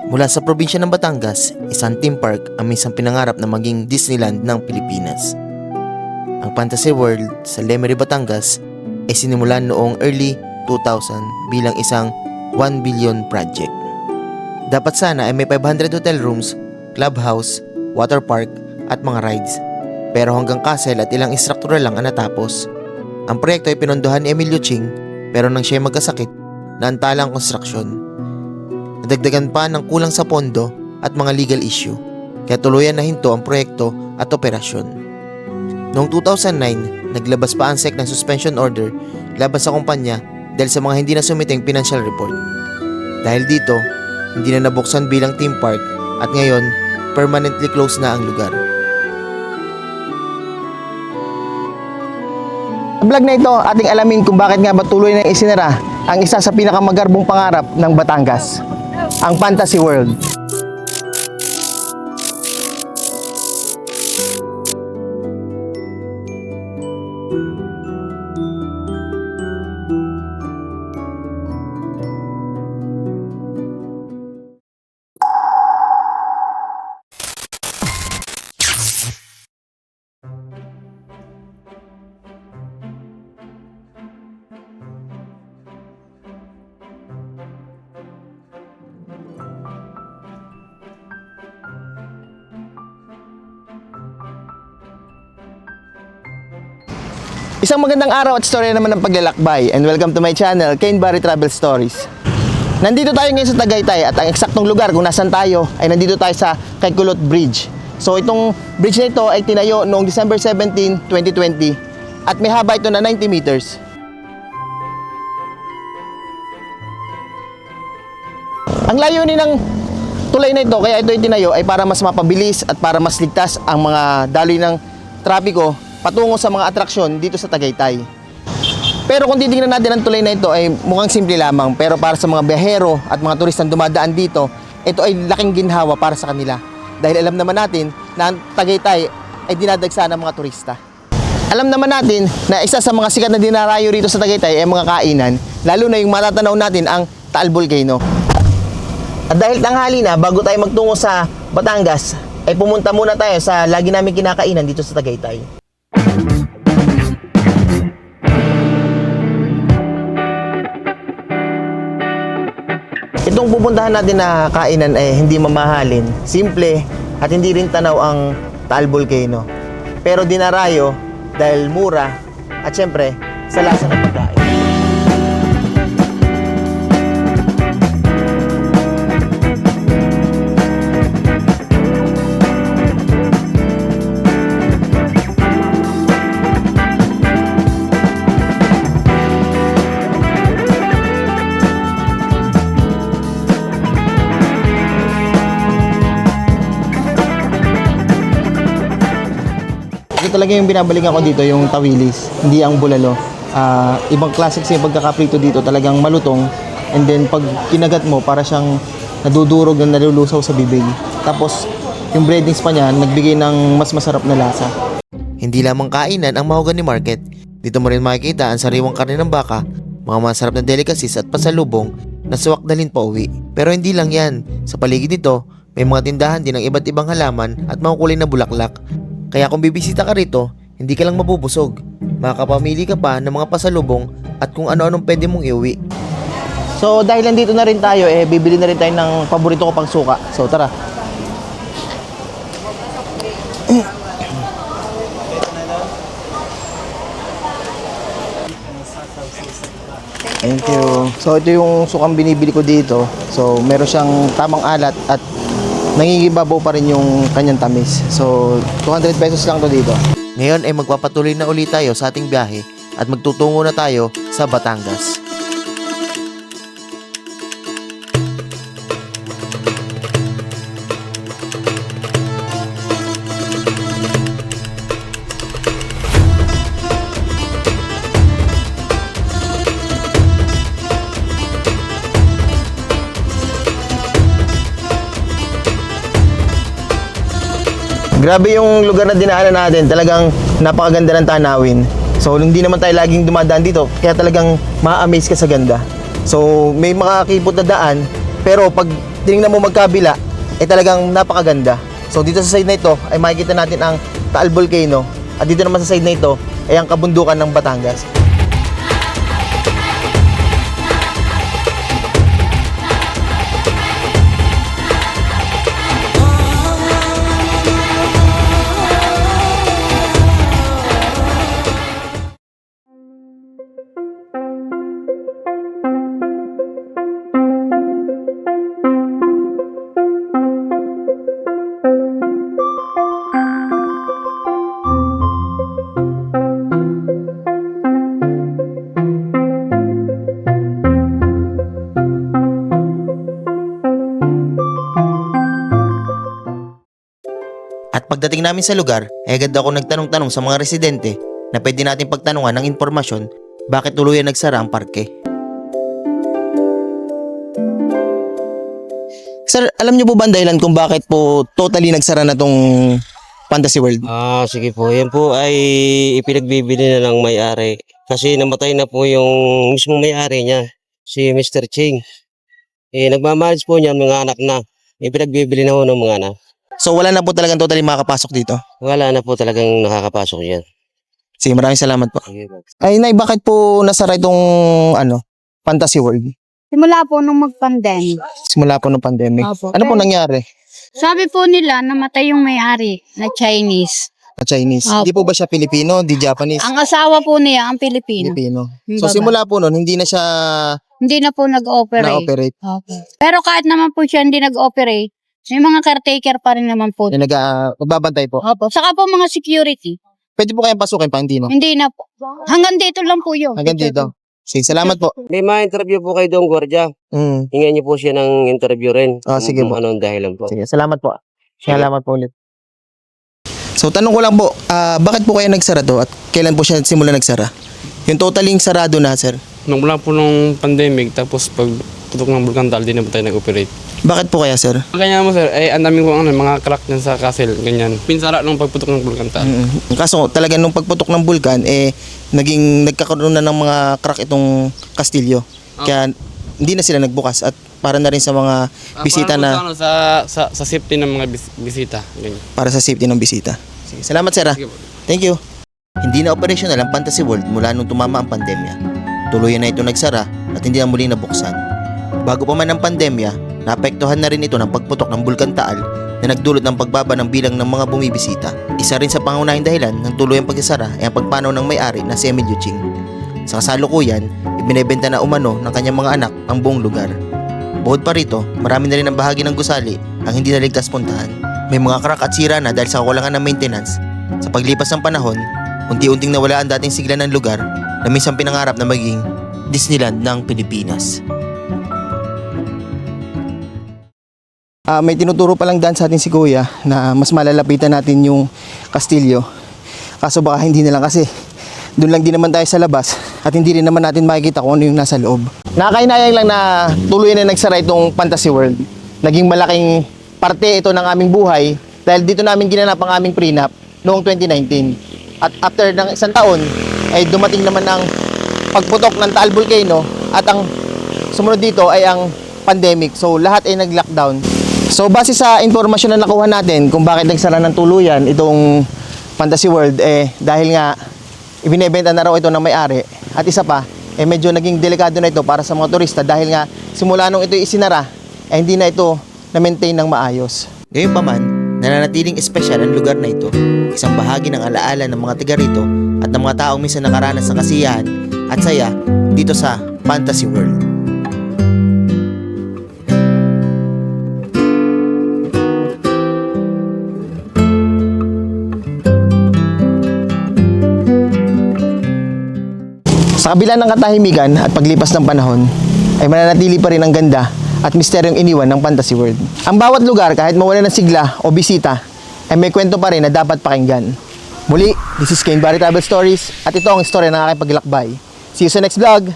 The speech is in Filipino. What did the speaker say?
Mula sa probinsya ng Batangas, isang theme park ang minsan pinangarap na maging Disneyland ng Pilipinas. Ang Fantasy World sa Lemery, Batangas ay sinimulan noong early 2000 bilang isang 1 billion project. Dapat sana ay may 500 hotel rooms, clubhouse, water park at mga rides. Pero hanggang castle at ilang istruktura lang ang natapos. Ang proyekto ay pinondohan ni Emilio Ching pero nang siya magkasakit, naantala ang konstruksyon. Nadagdagan pa ng kulang sa pondo at mga legal issue, kaya tuluyan na hinto ang proyekto at operasyon. Noong 2009, naglabas pa ang SEC ng suspension order laban sa kumpanya dahil sa mga hindi na sumiteng financial report. Dahil dito, hindi na nabuksan bilang theme park at ngayon, permanently closed na ang lugar. Sa vlog na ito, ating alamin kung bakit nga ba tuloy na isinara ang isa sa pinakamagarbong pangarap ng Batangas, ang Fantasy World. Isang magandang araw at storya naman ng paglalakbay, and welcome to my channel, Kane Barry Travel Stories. Nandito tayo ngayon sa Tagaytay at ang eksaktong lugar kung nasan tayo ay nandito tayo sa Kaikulot Bridge. So itong bridge na ito ay tinayo noong December 17, 2020 at may haba ito na 90 meters. Ang layunin ng tulay na ito, kaya ito itinayo, ay para mas mapabilis at para mas ligtas ang mga daloy ng trapiko patungo sa mga atraksyon dito sa Tagaytay. Pero kung titingnan natin ang tulay na ito ay mukhang simple lamang, pero para sa mga biyahero at mga turistang dumadaan dito, ito ay laking ginhawa para sa kanila. Dahil alam naman natin na ang Tagaytay ay dinadagsa ng mga turista. Alam naman natin na isa sa mga sikat na dinarayo rito sa Tagaytay ay mga kainan, lalo na yung matatanaw natin ang Taal Volcano. At dahil tanghali na, bago tayo magtungo sa Batangas, ay pumunta muna tayo sa lagi namin kinakainan dito sa Tagaytay. Itong pupuntahan natin na kainan ay hindi mamahalin, simple at hindi rin tanaw ang Taal Volcano. Pero dinarayo dahil mura at syempre sa lasa ng pagkain. Ito talaga yung binabalikan ko dito, yung tawilis, hindi ang bulalo. Ibang klase kasi yung pagkakaprito dito, talagang malutong. And then pag kinagat mo, para siyang nadudurog na nalulusaw sa bibig. Tapos yung breadings pa niya, nagbigay ng mas masarap na lasa. Hindi lamang kainan ang Mahogany Market. Dito mo rin makikita ang sariwang karne ng baka, mga masarap na delicacies at pasalubong na suwak dalhin pa uwi. Pero hindi lang yan. Sa paligid nito, may mga tindahan din ng iba't ibang halaman at makukulay na bulaklak. Kaya kung bibisita ka rito, hindi ka lang mabubusog. Makakapamili ka pa ng mga pasalubong at kung ano-anong pwede mong iuwi. So dahil nandito na rin tayo, bibili na rin tayo ng paborito ko pang suka. So tara. Thank you. So ito yung sukang binibili ko dito. So meron siyang tamang alat at nangingibabaw pa rin yung kanyang tamis. So 200 pesos lang to dito. Ngayon ay magpapatuloy na ulit tayo sa ating biyahe at magtutungo na tayo sa Batangas. Grabe yung lugar na dinaanan natin, talagang napakaganda ng tanawin. So hindi naman tayo laging dumadaan dito, kaya talagang ma-amaze ka sa ganda. So may makakipot na daan, pero pag tinignan mo magkabila, talagang napakaganda. So dito sa side na ito ay makikita natin ang Taal Volcano at dito naman sa side na ito ay ang kabundukan ng Batangas. At pagdating namin sa lugar, ay agad ako nagtanong-tanong sa mga residente na pwede natin pagtanungan ng impormasyon bakit tuluyan nagsara ang parke. Sir, alam niyo po ba ang dahilan kung bakit po totally nagsara na tong Fantasy World? Sige po. Yan po ay ipinagbibili na ng may-ari. Kasi namatay na po yung mismong may-ari niya, si Mr. Ching. Nagmamalis po niya mga anak na. Ipinagbibili na ho ng mga anak. So wala na po talagang totally makakapasok dito. Wala na po talagang nakakapasok yan. Sige, maraming salamat po. Sige po. Ay, Nay, bakit po nasara itong Fantasy World? Simula po nung mag-pandemic. Simula po ng pandemic. Opo. Ano po nangyari Sabi po nila, namatay yung may-ari na Chinese. na Chinese? Opo. Hindi po ba siya Pilipino? Di Japanese? Ang asawa po niya, ang Pilipino. Pilipino. Yung So baba. simula po nun, hindi na siya Hindi na po nag-operate. na-operate. Opo. Pero kahit naman po siya hindi nag-operate, may mga caretaker pa rin naman po. Magbabantay po. Opo. Saka po mga security. Pwede po kayong pasukin pa, hindi no? Hindi na po. Hanggang dito lang po yun. Hanggang dito. Sige, salamat po. May ma-interview po kayo doon, Gwardiya. Mm. Hingan niyo po siya ng interview rin. Sige po. Kung anong dahilan po. Sige, salamat po. Sige. Salamat po ulit. So tanong ko lang po, bakit po kaya nagsara to at kailan po siya simula nagsara? Yung totaling sarado na, sir. Nung mula po nung pandemic, tapos pag tutok ng Bulkan Tal, di na po tayo nag-operate. Bakit po kaya, sir? Ganyan mo sir, ang daming mga crack dyan sa castle, ganyan. Pinsara nung pagputok ng Bulkan Tal. Kaso talaga nung pagputok ng bulkan, nagkakaroon na ng mga crack itong kastilyo. Kaya hindi na sila nagbukas at para na rin sa mga bisita na, Sa safety ng mga bisita, ganyan. para sa safety ng bisita. Sige, salamat, sir. Sige po. Thank you. Hindi na operasyonal ang Fantasy World mula nung tumama ang pandemya. Tuluyan na ito nagsara at hindi na muli nabuksan. Bago pa man ang pandemya, naapektuhan na rin ito ng pagputok ng Bulkan Taal na nagdulot ng pagbaba ng bilang ng mga bumibisita. Isa rin sa pangunahing dahilan ng tuluyang pagsasara ay ang pagpanaw ng may-ari na si Emilio Ching. Sa kasalukuyan, ibinebenta na umano ng kanyang mga anak ang buong lugar. Bukod pa rito, marami na rin ang bahagi ng gusali ang hindi naligtas puntahan. May mga crack at sira na dahil sa kakulangan ng maintenance. Sa paglipas ng panahon, unti-unting nawala ang dating sigla ng lugar na minsan pinangarap na maging Disneyland ng Pilipinas. May tinuturo pa lang daan sa atin si Kuya na mas malalapitan natin yung kastilyo. Kaso baka hindi na lang kasi doon lang din naman tayo sa labas at hindi rin naman natin makikita kung ano yung nasa loob. Nakakainayang lang na tuloy na nagsara itong Fantasy World. Naging malaking parte ito ng aming buhay dahil dito namin ginanap ang aming prenup noong 2019. At after ng isang taon ay dumating naman ang pagputok ng Taal Volcano at ang sumunod dito ay ang pandemic. So lahat ay nag-lockdown. So base sa impormasyon na nakuha natin kung bakit nagsara ng tuluyan itong Fantasy World dahil nga ibinebenta na raw ito ng may-ari at isa pa medyo naging delikado na ito para sa mga turista dahil nga simula nung ito isinara hindi na ito na-maintain ng maayos. Gayunpaman, nananatiling espesyal ang lugar na ito, isang bahagi ng alaala ng mga taga rito at ng mga taong minsan nakaranas ng kasiyahan at saya dito sa Fantasy World. Sa kabila ng katahimikan at paglipas ng panahon, ay mananatili pa rin ang ganda at misteryong iniwan ng Fantasy World. Ang bawat lugar, kahit mawala ng sigla o bisita, ay may kwento pa rin na dapat pakinggan. Muli, this is Kane Barry Travel Stories at ito ang istorya ng aking paglakbay. See you sa next vlog!